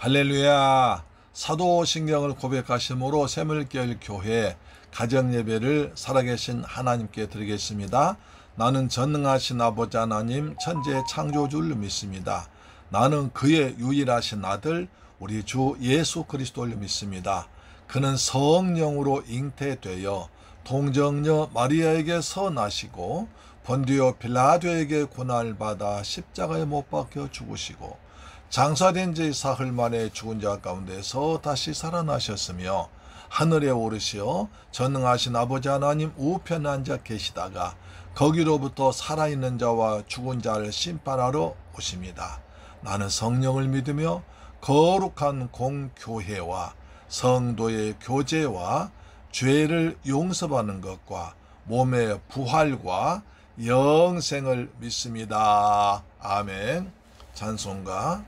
할렐루야. 사도신경을 고백하심으로 새물결 교회 가정예배를 살아계신 하나님께 드리겠습니다. 나는 전능하신 아버지 하나님 천지의 창조주를 믿습니다. 나는 그의 유일하신 아들 우리 주 예수 그리스도를 믿습니다. 그는 성령으로 잉태되어 동정녀 마리아에게서 나시고 본디오 빌라도에게 고난을 받아 십자가에 못 박혀 죽으시고 장사된 지 사흘 만에 죽은 자 가운데서 다시 살아나셨으며 하늘에 오르시어 전능하신 아버지 하나님 우편에 앉아 계시다가 거기로부터 살아있는 자와 죽은 자를 심판하러 오십니다. 나는 성령을 믿으며 거룩한 공교회와 성도의 교제와 죄를 용서받는 것과 몸의 부활과 영생을 믿습니다. 아멘. 찬송가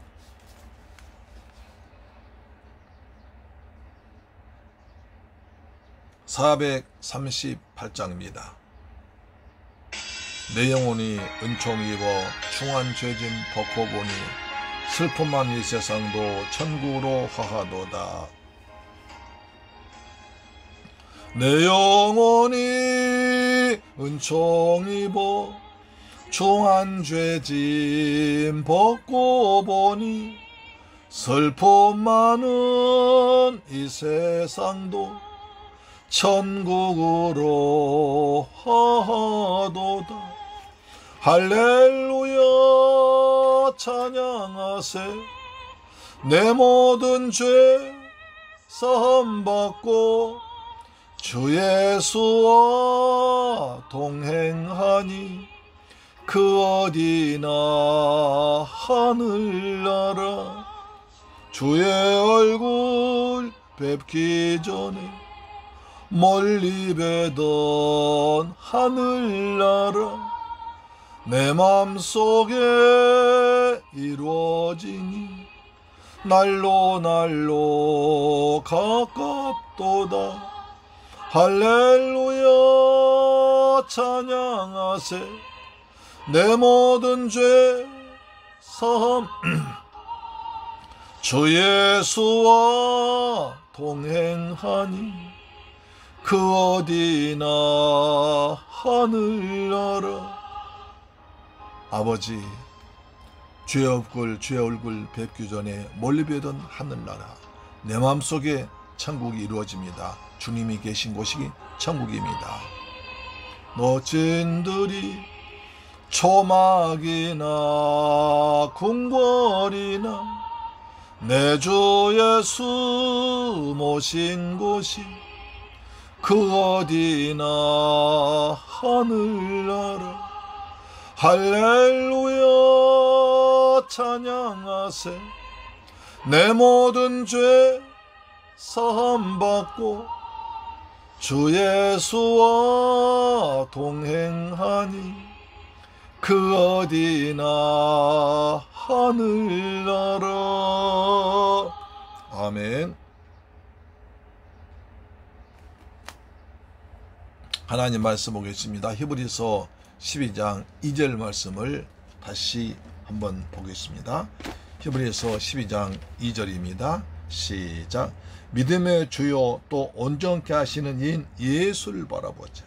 438장입니다. 내 영혼이 은총 입어 충한 죄짐 벗고 보니 슬픔만 이 세상도 천국으로 화하도다. 내 영혼이 은총 입어 충한 죄짐 벗고 보니 슬픔 많은 이 세상도 천국으로 화하도다. 할렐루야 찬양하세. 내 모든 죄 사함받고 주 예수와 동행하니 그 어디나 하늘나라. 주의 얼굴 뵙기 전에 멀리 뵈던 하늘나라 내 맘속에 이루어지니 날로 가깝도다. 할렐루야 찬양하세. 내 모든 죄 사함 주 예수와 동행하니 그 어디나 하늘나라. 아버지, 주의 얼굴 뵙기 전에 멀리 뵈던 하늘나라 내 마음속에 천국이 이루어집니다. 주님이 계신 곳이 천국입니다. 멋진들이 초막이나 궁궐이나 내 주 예수 모신 곳이 그 어디나 하늘나라. 할렐루야 찬양하세. 내 모든 죄 사함받고 주 예수와 동행하니 그 어디나 하늘나라. 아멘. 하나님 말씀 보겠습니다. 히브리서 12장 2절 말씀을 다시 한번 보겠습니다. 히브리서 12장 2절입니다. 시작. 믿음의 주요 또 온전케 하시는 이인 예수를 바라보자.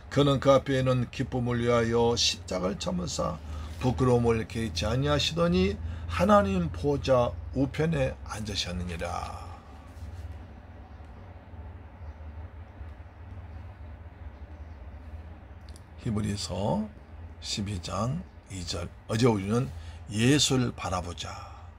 그는 그 앞에 있는 기쁨을 위하여 십자가를 참으사 부끄러움을 개의치 아니하시더니 하나님 보좌 우편에 앉으셨느니라. 히브리서 12장 2절. 어제 우리는 예수를 바라보자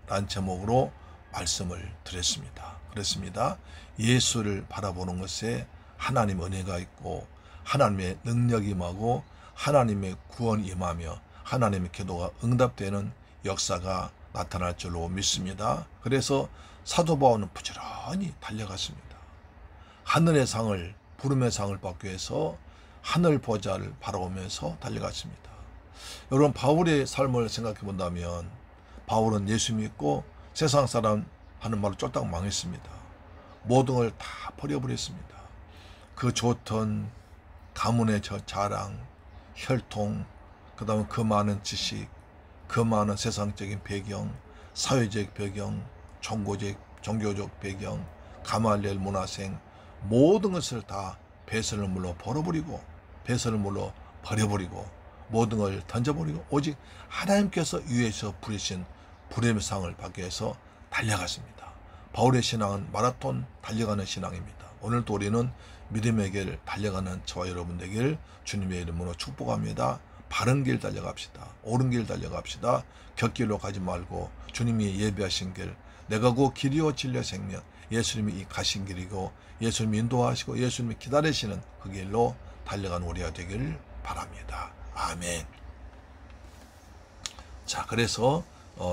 라는 제목으로 말씀을 드렸습니다. 그렇습니다. 예수를 바라보는 것에 하나님의 은혜가 있고 하나님의 능력이 임하고 하나님의 구원이 임하며 하나님의 기도가 응답되는 역사가 나타날 줄로 믿습니다. 그래서 사도 바울은 부지런히 달려갔습니다. 하늘의 상을, 부름의 상을 받기 위해서 하늘 보좌를 바라보면서 달려갔습니다. 여러분, 바울의 삶을 생각해 본다면 바울은 예수 믿고 세상 사람 하는 말로 쫄딱 망했습니다. 모든 걸 다 버려버렸습니다. 그 좋던 가문의 저 자랑, 혈통, 그 다음에 그 많은 지식, 그 많은 세상적인 배경, 사회적 배경, 종교적 배경, 가말리엘 문화생, 모든 것을 다 배설을 물로 버려버리고, 모든 걸 던져버리고 오직 하나님께서 위에서 부리신 부름의 상을 받기 위해서 달려갔습니다. 바울의 신앙은 마라톤 달려가는 신앙입니다. 오늘도 우리는 믿음의 길 달려가는 저와 여러분 되길 주님의 이름으로 축복합니다. 바른 길 달려갑시다. 옳은 길 달려갑시다. 곁길로 가지 말고 주님이 예비하신 길, 내가 그 길이요 진리요 생명, 예수님이 이 가신 길이고 예수님이 인도하시고 예수님이 기다리시는 그 길로 달려가는 우리가 되길 바랍니다. 아멘. 자, 그래서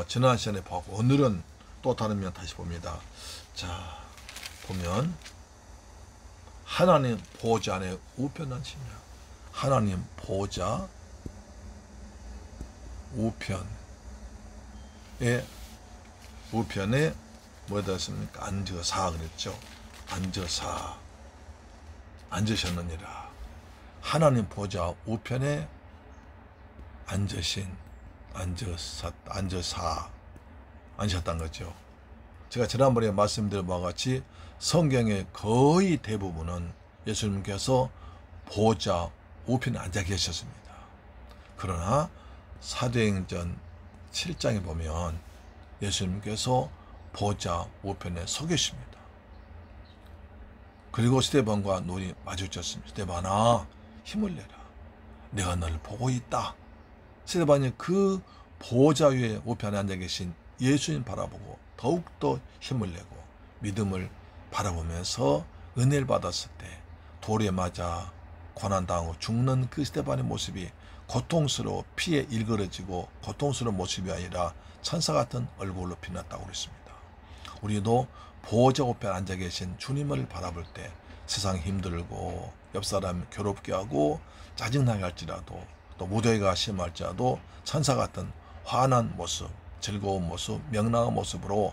지난 시간에 보고 오늘은 또 다른 면 다시 봅니다. 자, 보면 하나님 보좌 안에 우편한 신이야. 하나님 보좌 우편에 뭐다 했습니까? 앉으사 그랬죠. 앉으셨느니라. 하나님 보좌 우편에 앉으셨다는 거죠. 제가 지난번에 말씀드린 바와 같이 성경의 거의 대부분은 예수님께서 보좌 우편에 앉아 계셨습니다. 그러나 사도행전 7장에 보면 예수님께서 보좌 우편에 서 계십니다. 그리고 스데반과 눈이 마주쳤습니다. 스데반아, 힘을 내라. 내가 너를 보고 있다. 스데반이 그 보좌 위에 우편에 앉아 계신 예수님 바라보고 더욱더 힘을 내고 믿음을 바라보면서 은혜를 받았을 때 돌에 맞아 고난당하고 죽는 그 스데반의 모습이 고통스러워 피에 일그러지고 고통스러운 모습이 아니라 천사 같은 얼굴로 빛났다고 그랬습니다. 우리도 보좌 우편에 앉아 계신 주님을 바라볼 때 세상 힘들고 옆 사람 괴롭게 하고 짜증나게 할지라도 또 무더위가 심할지라도 천사 같은 환한 모습, 즐거운 모습, 명랑한 모습으로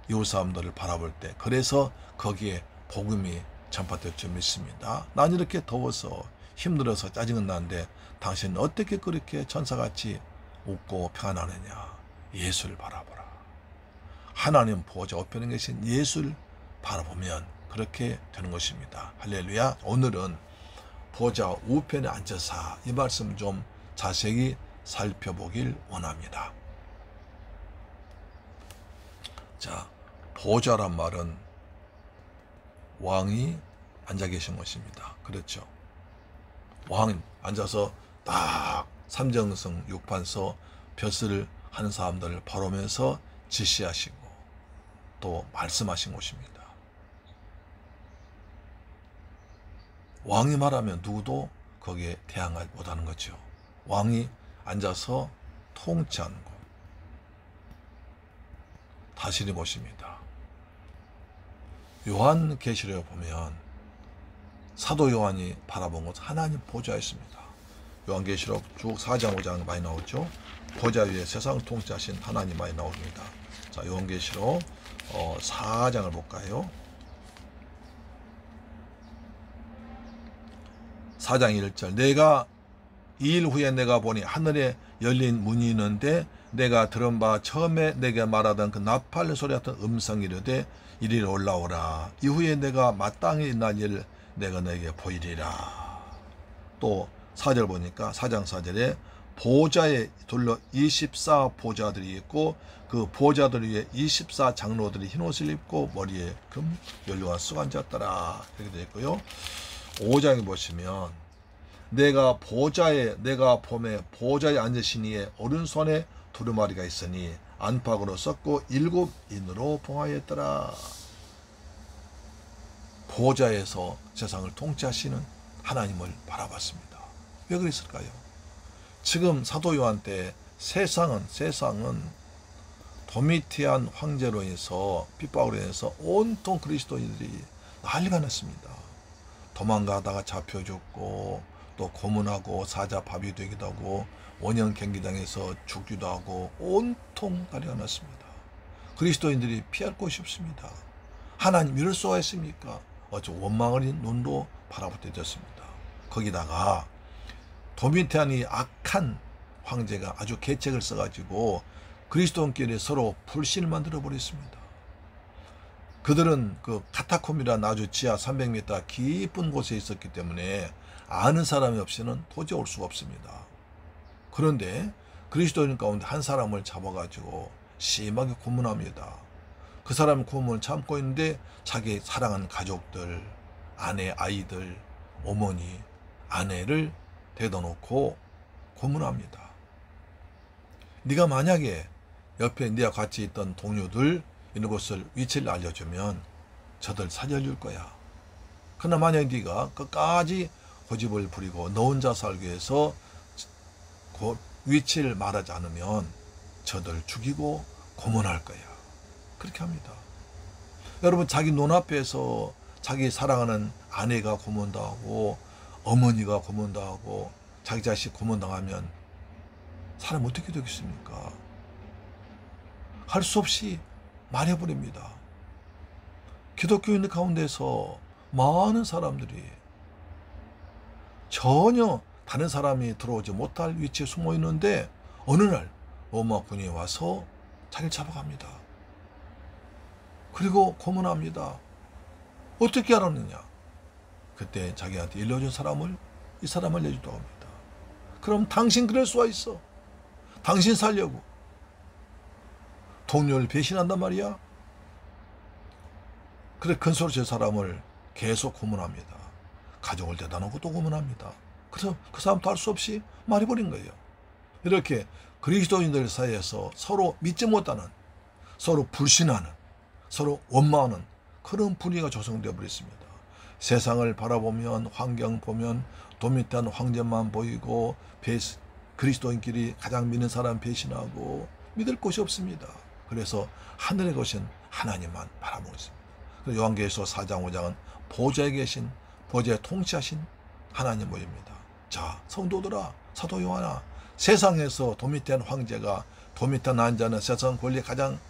이웃 사람들을 바라볼 때 그래서 거기에 복음이 전파될 줄 믿습니다. 난 이렇게 더워서 힘들어서 짜증은 나는데 당신은 어떻게 그렇게 천사같이 웃고 평안하느냐. 예수를 바라보라. 하나님 보좌 우편에 계신 예수를 바라보면 그렇게 되는 것입니다. 할렐루야. 오늘은 보좌 우편에 앉아서 이 말씀 좀 자세히 살펴보길 원합니다. 자, 보좌란 말은 왕이 앉아 계신 것입니다. 그렇죠. 왕이 앉아서 딱 삼정성 육판서 벼슬을 하는 사람들을 바라보면서 지시하시고 또 말씀하신 곳입니다. 왕이 말하면 누구도 거기에 대항하지 못하는 거죠. 왕이 앉아서 통치하는 곳. 다스리는 곳입니다. 요한계시록에 보면 사도 요한이 바라본 곳 하나님 보좌였습니다. 요한계시록 쭉 4장 5장 많이 나오죠. 보좌 위에 세상을 통치하신 하나님 많이 나옵니다. 자, 요한계시록 4장을 볼까요? 4장 1절 내가 2일 후에 내가 보니 하늘에 열린 문이 있는데 내가 들은 바 처음에 내게 말하던 그 나팔 소리 같은 음성이 이르되 이리로 올라오라. 이후에 내가 마땅히 있는 일 내가 너에게 보이리라. 또 4절 보니까 4장 4절에 보좌에 둘러 24 보좌들이 있고 그 보좌들 위에 24 장로들이 흰 옷을 입고 머리에 금 연료가 쑥 앉았더라. 이렇게 되어 있고요. 5장에 보시면 내가 봄에 보좌에 앉으신 이의 오른손에 두루마리가 있으니 안팎으로 썼고 7인으로 봉하였더라. 보좌에서 세상을 통치하시는 하나님을 바라봤습니다. 왜 그랬을까요? 지금 사도 요한 때 세상은 도미티안 황제로 인해서 핍박으로 인해서 온통 그리스도인들이 난리가 났습니다. 도망가다가 잡혀 죽고 또 고문하고 사자 밥이 되기도 하고 원형 경기장에서 죽기도 하고 온통 난리가 났습니다. 그리스도인들이 피할 곳이 없습니다. 하나님 이럴 수가 있습니까? 어째 원망어린 눈으로 바라볼 되었습니다. 거기다가 도미티안이 악한 황제가 아주 계책을 써가지고 그리스도인끼리 서로 불신을 만들어 버렸습니다. 그들은 그 카타콤이라는 아주 지하 300m 깊은 곳에 있었기 때문에 아는 사람이 없이는 도저히 올 수가 없습니다. 그런데 그리스도인 가운데 한 사람을 잡아가지고 심하게 고문합니다. 그 사람 고문을 참고 있는데 자기 사랑하는 가족들, 아내, 아이들, 어머니, 아내를 대다 놓고 고문합니다. 네가 만약에 옆에 네가 같이 있던 동료들 이런 것을 위치를 알려주면 저들 살려줄 거야. 그러나 만약 네가 끝까지 고집을 부리고 너 혼자 살기 위해서 그 위치를 말하지 않으면 저들 죽이고 고문할 거야. 그렇게 합니다. 여러분, 자기 눈앞에서 자기 사랑하는 아내가 고문당하고 어머니가 고문당하고 자기 자식 고문당하면 사람 어떻게 되겠습니까? 할 수 없이 말해버립니다. 기독교인 가운데서 많은 사람들이 전혀 다른 사람이 들어오지 못할 위치에 숨어 있는데 어느 날 로마 군이 와서 자기를 잡아갑니다. 그리고 고문합니다. 어떻게 알았느냐? 그때 자기한테 일러준 사람을, 이 사람을 내주도록 합니다. 그럼 당신 그럴 수가 있어. 당신 살려고 동료를 배신한단 말이야. 그래 근소로 저 사람을 계속 고문합니다. 가족을 대다 놓고 또 고문합니다. 그래서 그 사람도 할 수 없이 말해버린 거예요. 이렇게 그리스도인들 사이에서 서로 믿지 못하는, 서로 불신하는, 서로 원망하는 그런 분위기가 조성되어 버렸습니다. 세상을 바라보면, 환경 보면 도밋한 황제만 보이고 그리스도인끼리 가장 믿는 사람 배신하고 믿을 곳이 없습니다. 그래서 하늘에 계신 하나님만 바라보고 있습니다. 요한계시록 4장 5장은 보좌에 계신, 보좌에 통치하신 하나님 모입니다. 자, 성도들아, 사도 요한아, 세상에서 도밋한 황제가, 도밋한 난자는 세상 권리 가장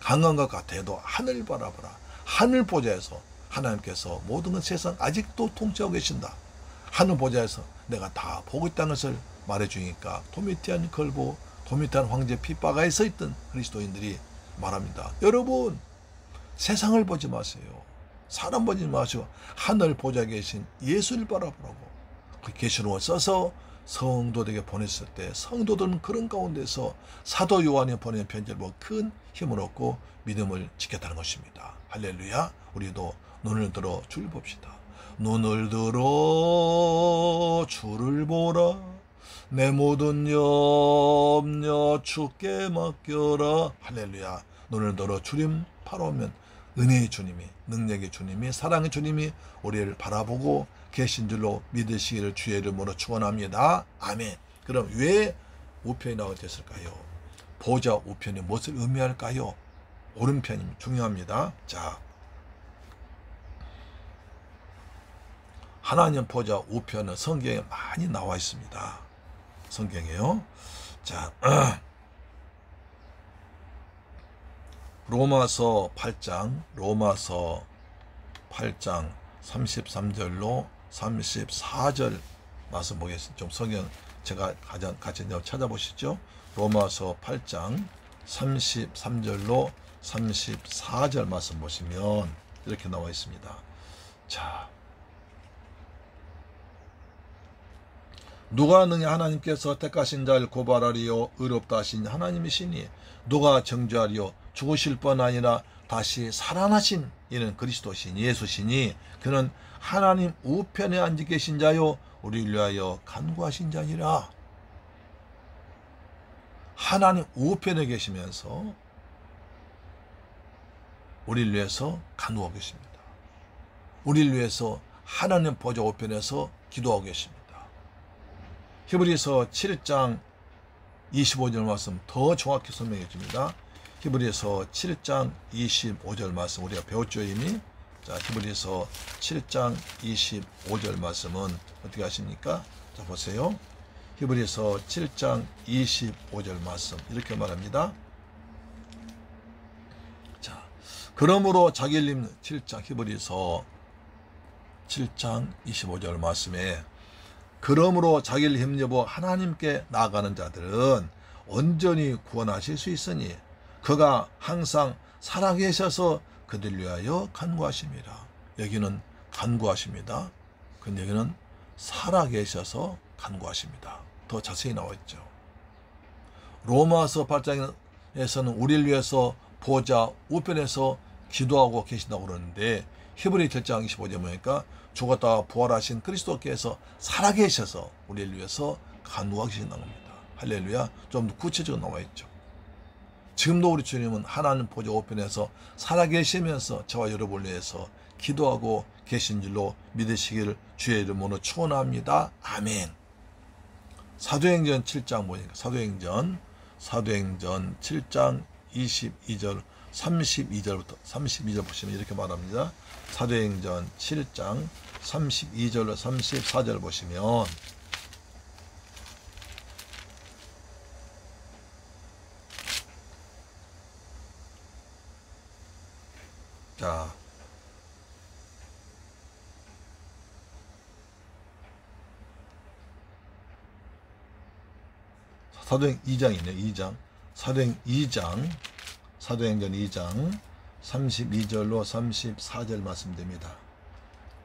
강한 것 같아도 하늘 바라보라. 하늘 보좌에서 하나님께서 모든 것 세상 아직도 통치하고 계신다. 하늘 보좌에서 내가 다 보고 있다는 것을 말해주니까 도밋한 걸보, 도밋한 황제 핏바가에 서 있던 그리스도인들이 말합니다. 여러분, 세상을 보지 마세요. 사람 보지 마시고 하늘 보좌에 계신 예수를 바라보라고 그 계시록을 써서 성도들에게 보냈을 때 성도들은 그런 가운데서 사도 요한이 보낸 편지를 보고 큰 힘을 얻고 믿음을 지켰다는 것입니다. 할렐루야. 우리도 눈을 들어 주를 봅시다. 눈을 들어 주를 보라. 내 모든 염려 주께 맡겨라. 할렐루야. 눈을 들어 주님 바라보면 은혜의 주님이, 능력의 주님이, 사랑의 주님이 우리를 바라보고 계신 줄로 믿으시기를 주의 이름으로 축원합니다. 아멘. 그럼 왜 우편이 나오게 됐을까요? 보좌 우편이 무엇을 의미할까요? 오른편이 중요합니다. 자, 하나님 보좌 우편은 성경에 많이 나와 있습니다. 성경에요. 자, 로마서 8장 33절로 34절 말씀 보겠습니다. 좀 성경 제가 같이 찾아보시죠. 로마서 8장 33절로 34절 말씀 보시면 이렇게 나와 있습니다. 자, 누가 능히 하나님께서 택하신 자를 고발하리요? 의롭다 하신 하나님이시니 누가 정죄하리요? 죽으실 뿐 아니라 다시 살아나신 이는 그리스도신 예수시니 그는 하나님 우편에 앉아 계신 자요 우리를 위하여 간구하신 자니라. 하나님 우편에 계시면서 우리를 위해서 간구하고 계십니다. 우리를 위해서 하나님 보좌 우편에서 기도하고 계십니다. 히브리서 7장 25절 말씀 더 정확히 설명해 줍니다. 히브리서 7장 25절 말씀 우리가 배웠죠 이미. 자, 히브리서 7장 25절 말씀은 어떻게 하십니까? 자, 보세요. 히브리서 7장 25절 말씀 이렇게 말합니다. 자, 그러므로 자기를 입는 7장 히브리서 7장 25절 말씀에 그러므로 자기를 힘입어 하나님께 나아가는 자들은 온전히 구원하실 수 있으니 그가 항상 살아계셔서 그들 위하여 간구하심이라. 여기는 간구하십니다. 근데 여기는 살아계셔서 간구하십니다. 더 자세히 나와 있죠. 로마서 8장에서는 우리를 위해서 보좌 우편에서 기도하고 계신다고 그러는데, 히브리 7장 25절 보니까 죽었다가 부활하신 그리스도께서 살아계셔서 우리를 위해서 간구하고 계신다는 겁니다. 할렐루야. 좀 더 구체적으로 나와 있죠. 지금도 우리 주님은 하나님 보좌 우편에서 살아계시면서 저와 여러분을 위해서 기도하고 계신 줄로 믿으시기를 주의 이름으로 축원합니다. 아멘. 사도행전 7장 보니까 사도행전 7장 22절 32절부터 32절 보시면 이렇게 말합니다. 사도행전 7장 32절로 34절 보시면, 자, 사도행 2장이네요. 2장. 사도행전 2장 32절로 34절 말씀됩니다.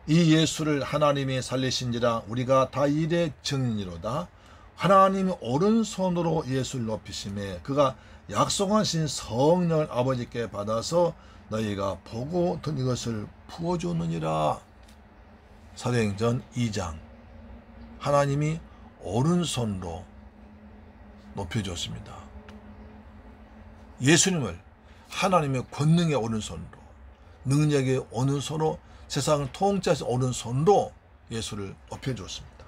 이 예수를 하나님이 살리신지라 우리가 다 이래 증인이로다. 하나님이 오른손으로 예수를 높이심에 그가 약속하신 성령을 아버지께 받아서 너희가 보고 듣는 것을 부어주느니라. 사도행전 2장. 하나님이 오른손으로 높여줬습니다. 예수님을 하나님의 권능의 오른손으로, 능력의 오른손으로, 세상을 통치하신 오른손으로 예수를 높여줬습니다.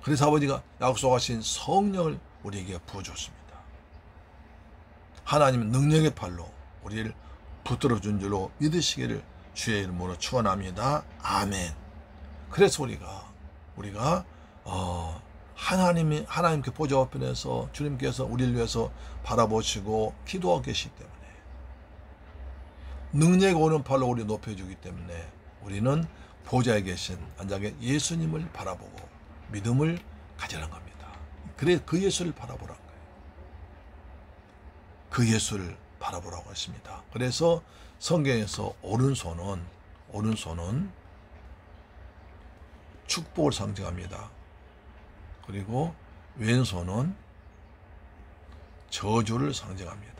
그래서 아버지가 약속하신 성령을 우리에게 부어줬습니다. 하나님은 능력의 팔로 우리를 붙들어준 줄로 믿으시기를 주의 이름으로 축원합니다. 아멘. 그래서 우리가 하나님께 보좌 우편에서 주님께서 우리를 위해서 바라보시고 기도하고 계시기 때문에, 능력의 오른팔로 우리 높여주기 때문에 우리는 보좌에 계신 앉아 계신 예수님을 바라보고 믿음을 가지라는 겁니다. 그래, 그 예수를 바라보라는 거예요. 그 예수를 바라보라고 했습니다. 그래서 성경에서 오른손은 축복을 상징합니다. 그리고 왼손은 저주를 상징합니다.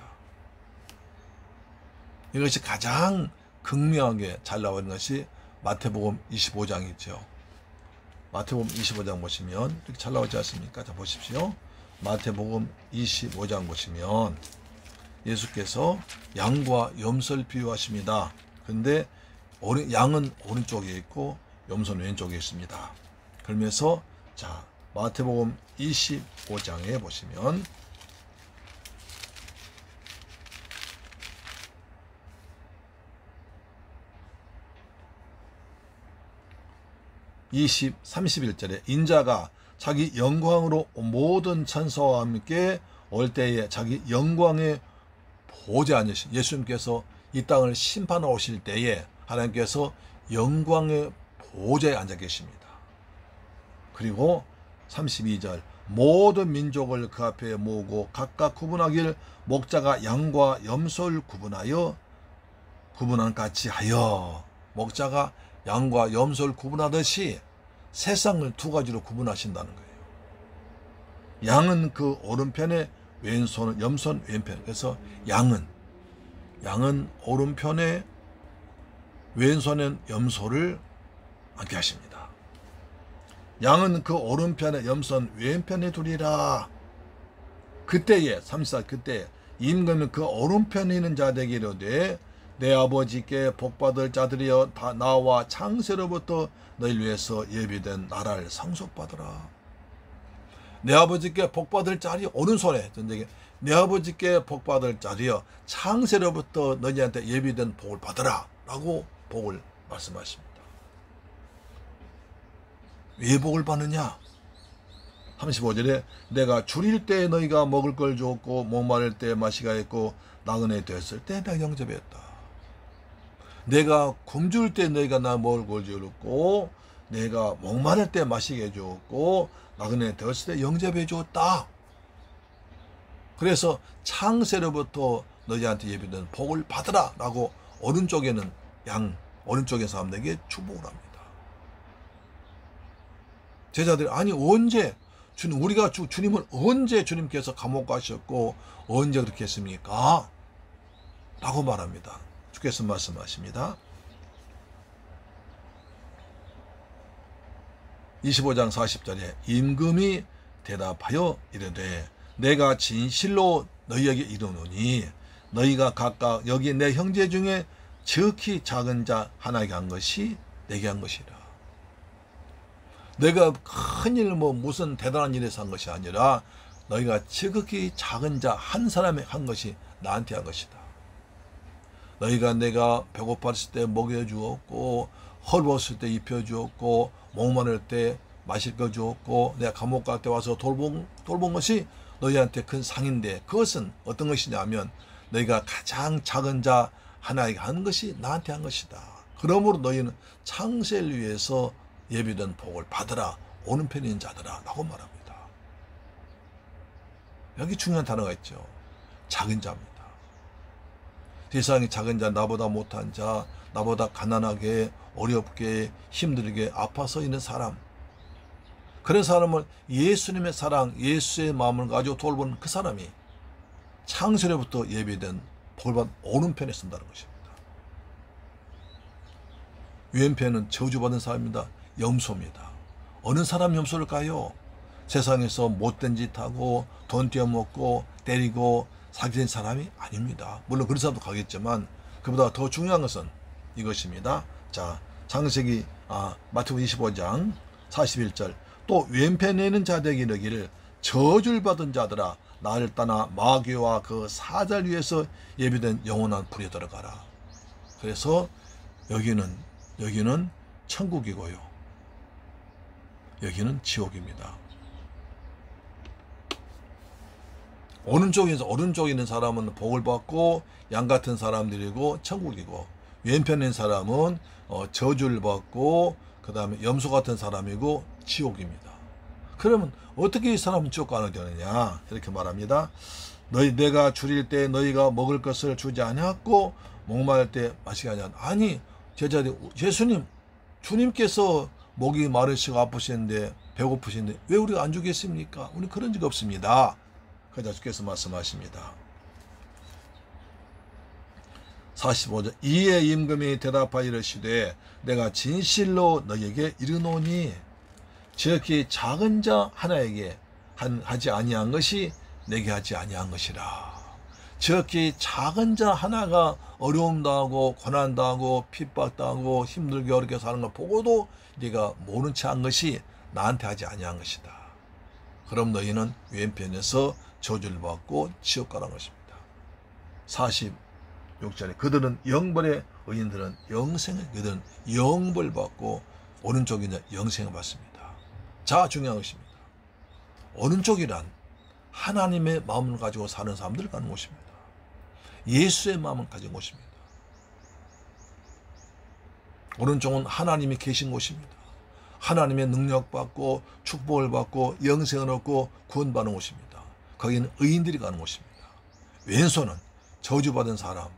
이것이 가장 극명하게 잘 나와 있는 것이 마태복음 25장이죠. 마태복음 25장 보시면 이렇게 잘 나와 있지 않습니까? 자, 보십시오. 마태복음 25장 보시면 예수께서 양과 염소를 비유하십니다. 근데 양은 오른쪽에 있고 염소는 왼쪽에 있습니다. 그러면서 자, 마태복음 25장에 보시면 31절에 인자가 자기 영광으로 모든 천사와 함께 올 때에 자기 영광의 보좌에 앉으신 예수님께서 이 땅을 심판하러 오실 때에 하나님께서 영광의 보좌에 앉아 계십니다. 그리고 32절 모든 민족을 그 앞에 모으고 각각 구분하길 목자가 양과 염소를 구분한 같이 하여, 목자가 양과 염소를 구분하듯이 세상을 두 가지로 구분하신다는 거예요. 양은 그 오른편에, 왼손은 염소는 왼편. 그래서 양은 오른편에, 왼손엔 염소를 앉게 하십니다. 양은 그 오른편에, 염소는 왼편에 두리라. 그때에 34 그때 임금은 그 오른편에 있는 자들에게 이르되 내 아버지께 복받을 자들이여 다 나와 창세로부터 너희를 위해서 예비된 나라를 상속받으라. 내 아버지께 복받을 자리 오른손에 전쟁에 내 아버지께 복받을 자리여 창세로부터 너희한테 예비된 복을 받으라 라고 복을 말씀하십니다. 왜 복을 받느냐? 35절에 내가 줄일 때 너희가 먹을 걸 주었고 목마를 때 마시게 했고 나그네 되었을 때 내가 영접했다. 내가 굶주릴 때 너희가 나 먹을 걸 주었고 내가 목마를 때 마시게 해주었고 나그네 되었을 때 영접해 주었다. 그래서 창세로부터 너희한테 예비된 복을 받으라 라고 오른쪽에는 오른쪽의 사람들에게 축복을 합니다. 제자들이 아니 언제 우리가 주님을 언제 주님께서 감옥 가셨고 언제 그렇게 했습니까? 라고 말합니다. 주께서 말씀하십니다. 25장 40절에 임금이 대답하여 이르되 내가 진실로 너희에게 이르노니 너희가 각각 여기 내 형제 중에 지극히 작은 자 하나에게 한 것이 내게 한 것이라. 내가 큰일 무슨 대단한 일에서 한 것이 아니라 너희가 지극히 작은 자 한 사람에 한 것이 나한테 한 것이다. 너희가 내가 배고팠을 때 먹여주었고 헐벗을 때 입혀주었고 목마를 때 마실 거 주었고 내가 감옥 갈 때 와서 돌본 것이 너희한테 큰 상인데 그것은 어떤 것이냐면 너희가 가장 작은 자 하나에게 한 것이 나한테 한 것이다. 그러므로 너희는 창세를 위해서 예비된 복을 받으라. 오는 편에 있는 자들아 라고 말합니다. 여기 중요한 단어가 있죠. 작은 자입니다. 세상에 작은 자, 나보다 못한 자, 나보다 가난하게 어렵게 힘들게 아파서 있는 사람, 그런 사람을 예수님의 사랑, 예수의 마음을 가지고 돌보는 그 사람이 창세로부터 예비된 복을 받은 오른편에 쓴다는 것입니다. 왼편은 저주받은 사람입니다. 염소입니다. 어느 사람 염소일까요? 세상에서 못된 짓 하고 돈 떼어먹고 때리고 사기친 사람이 아닙니다. 물론 그런 사람도 가겠지만 그보다 더 중요한 것은 이것입니다. 자, 창세기 마태복음 25장 41절 또 왼편에 있는 자들에게 이르기를 저주를 받은 자들아 나를 떠나 마귀와 그 사자를 위해서 예비된 영원한 불에 들어가라. 그래서 여기는 천국이고요. 여기는 지옥입니다. 오른쪽에 있는 사람은 복을 받고 양 같은 사람들이고 천국이고 왼편에 있는 사람은 저주를 받고 그 다음에 염소 같은 사람이고 지옥입니다. 그러면 어떻게 이 사람은 지옥 가는 되느냐 이렇게 말합니다. 내가 줄일 때 너희가 먹을 것을 주지 아니하고 목마를 때 마시게 하냐. 아니 제자들이 예수님 주님께서 목이 마르시고 아프시는데 배고프신데 왜 우리가 안 주겠습니까? 우리 그런 적 없습니다. 그러자 주께서 말씀하십니다. 45절 이에 임금이 대답하여 이르시되 내가 진실로 너희에게 이르노니 지극히 작은 자 하나에게 하지 아니한 것이 내게 하지 아니한 것이라. 지극히 작은 자 하나가 어려움 당하고 고난 당하고 핍박 당하고 힘들게 어렵게 사는 걸 보고도 네가 모른 채 한 것이 나한테 하지 아니한 것이다. 그럼 너희는 왼편에서 저주를 받고 지옥 가라는 것입니다. 46절에 그들은 영벌의 의인들은 그들은 영벌 받고 오른쪽에 이제 영생을 받습니다. 자, 중요한 것입니다. 오른쪽이란 하나님의 마음을 가지고 사는 사람들을 가는 곳입니다. 예수의 마음을 가진 곳입니다. 오른쪽은 하나님이 계신 곳입니다. 하나님의 능력 받고 축복을 받고 영생을 얻고 구원받는 곳입니다. 거기는 의인들이 가는 곳입니다. 왼손은 저주받은 사람,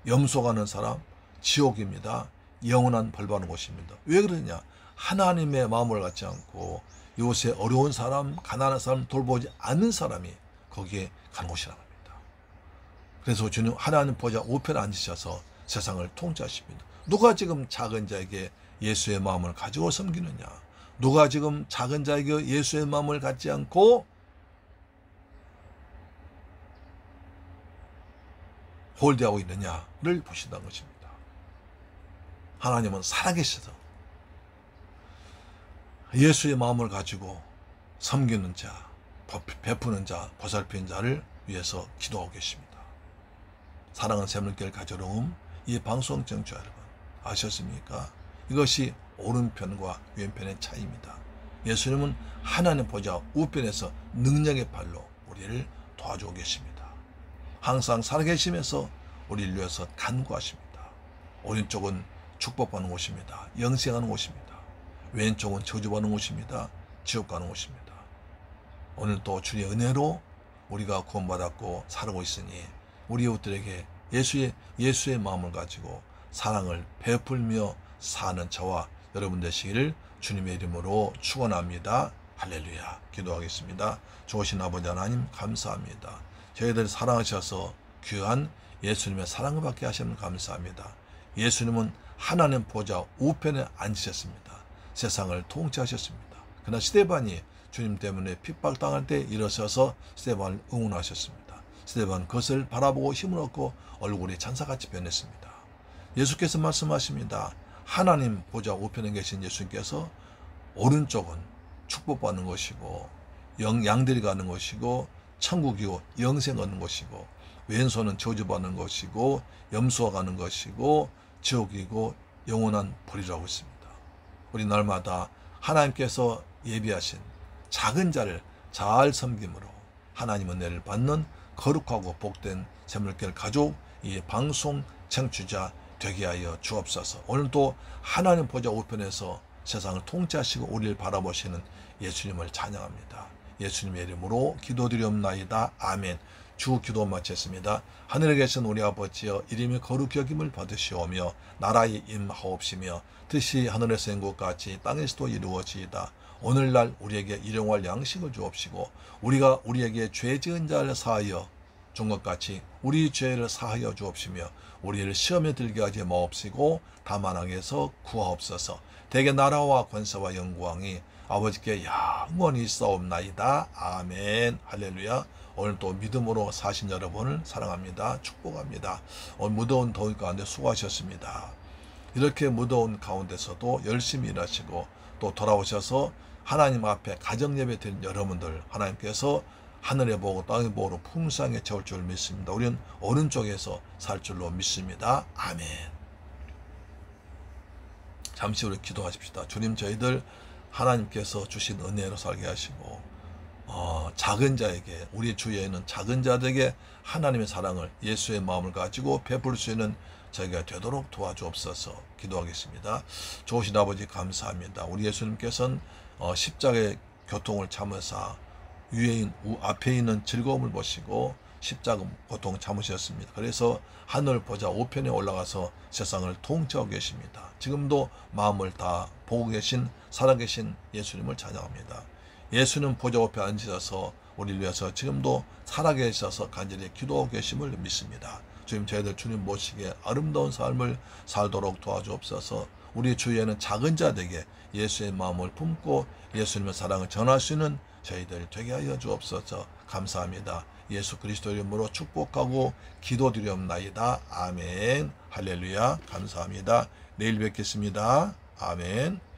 염소 가는 사람, 지옥입니다. 영원한 벌 받는 곳입니다. 왜 그러냐? 하나님의 마음을 갖지 않고 요새 어려운 사람, 가난한 사람 돌보지 않는 사람이 거기에 가는 곳이라는 겁니다. 그래서 주님 하나님 보좌 우편에 앉으셔서 세상을 통치하십니다. 누가 지금 작은 자에게 예수의 마음을 가지고 섬기느냐? 누가 지금 작은 자에게 예수의 마음을 갖지 않고 홀대하고 있느냐를 보신다는 것입니다. 하나님은 살아계셔서 예수의 마음을 가지고 섬기는 자, 베푸는 자, 보살피는 자를 위해서 기도하고 계십니다. 사랑하는 새물교회 가져로움, 이 방송 청취자 여러분 아셨습니까? 이것이 오른편과 왼편의 차이입니다. 예수님은 하나님 보좌 우편에서 능력의 발로 우리를 도와주고 계십니다. 항상 살아계시면서 우리를 위해서 간구하십니다. 오른쪽은 축복받는 곳입니다. 영생하는 곳입니다. 왼쪽은 저주받는 곳입니다. 지옥 가는 곳입니다. 오늘 또 주의 은혜로 우리가 구원받았고 살고 있으니 우리 이웃들에게 예수의 마음을 가지고 사랑을 베풀며 사는 저와 여러분 되시기를 주님의 이름으로 축원합니다. 할렐루야. 기도하겠습니다. 좋으신 아버지 하나님 감사합니다. 저희들 사랑하셔서 귀한 예수님의 사랑을 받게 하시면 감사합니다. 예수님은 하나님 보좌 우편에 앉으셨습니다. 세상을 통치하셨습니다. 그러나 스데반이 주님 때문에 핍박당할 때 일어서서 스데반을 응원하셨습니다. 스데반 그것을 바라보고 힘을 얻고 얼굴이 찬사같이 변했습니다. 예수께서 말씀하십니다. 하나님 보좌 우편에 계신 예수님께서 오른쪽은 축복받는 것이고 양들이 가는 것이고 천국이고 영생 얻는 것이고 왼손은 저주받는 것이고 염소가 가는 것이고 지옥이고 영원한 불이라고 있습니다. 우리 날마다 하나님께서 예비하신 작은 자를 잘 섬김으로 하나님 은혜를 받는 거룩하고 복된 샘물길 가족 이 방송 청취자 되게 하여 주옵소서. 오늘도 하나님 보좌 우편에서 세상을 통치하시고 우리를 바라보시는 예수님을 찬양합니다. 예수님의 이름으로 기도드리옵나이다. 아멘. 주 기도 마쳤습니다. 하늘에 계신 우리 아버지여 이름이 거룩히 여김을 받으시오며 나라의 임하옵시며 뜻이 하늘에서 한 것 같이 땅에서도 이루어지이다. 오늘날 우리에게 일용할 양식을 주옵시고 우리가 우리에게 죄 지은 자를 사하여 준 것 같이 우리 죄를 사하여 주옵시며 우리를 시험에 들게 하지 마옵시고 다만 악에서 구하옵소서. 대개 나라와 권세와 영광이 아버지께 영원히 있사옵나이다. 아멘. 할렐루야. 오늘 또 믿음으로 사신 여러분을 사랑합니다. 축복합니다. 오늘 무더운 더위 가운데 수고하셨습니다. 이렇게 무더운 가운데서도 열심히 일하시고 또 돌아오셔서 하나님 앞에 가정 예배 드린 여러분들 하나님께서 하늘에 보고 땅에 보고 풍성하게 채울 줄 믿습니다. 우리는 오른쪽에서 살 줄로 믿습니다. 아멘. 잠시 우리 기도하십시다. 주님 저희들 하나님께서 주신 은혜로 살게 하시고 작은 자에게 우리 주위에는 작은 자들에게 하나님의 사랑을 예수의 마음을 가지고 베풀 수 있는 저희가 되도록 도와주옵소서. 기도하겠습니다. 좋으신 아버지 감사합니다. 우리 예수님께서는 십자가의 고통을 참으사 앞에 있는 즐거움을 보시고 십자가 고통 참으셨습니다. 그래서 하늘 보좌 우편에 올라가서 세상을 통치하고 계십니다. 지금도 마음을 다 보고 계신 살아계신 예수님을 찬양합니다. 예수는 보좌 우편에 앉으셔서 우리를 위해서 지금도 살아계셔서 간절히 기도하고 계심을 믿습니다. 주님 저희들 주님 모시기에 아름다운 삶을 살도록 도와주옵소서. 우리 주위에는 작은 자들에게 예수의 마음을 품고 예수님의 사랑을 전할 수 있는 저희들 되게 하여 주옵소서. 감사합니다. 예수 그리스도 이름으로 축복하고 기도드리옵나이다. 아멘. 할렐루야. 감사합니다. 내일 뵙겠습니다. 아멘.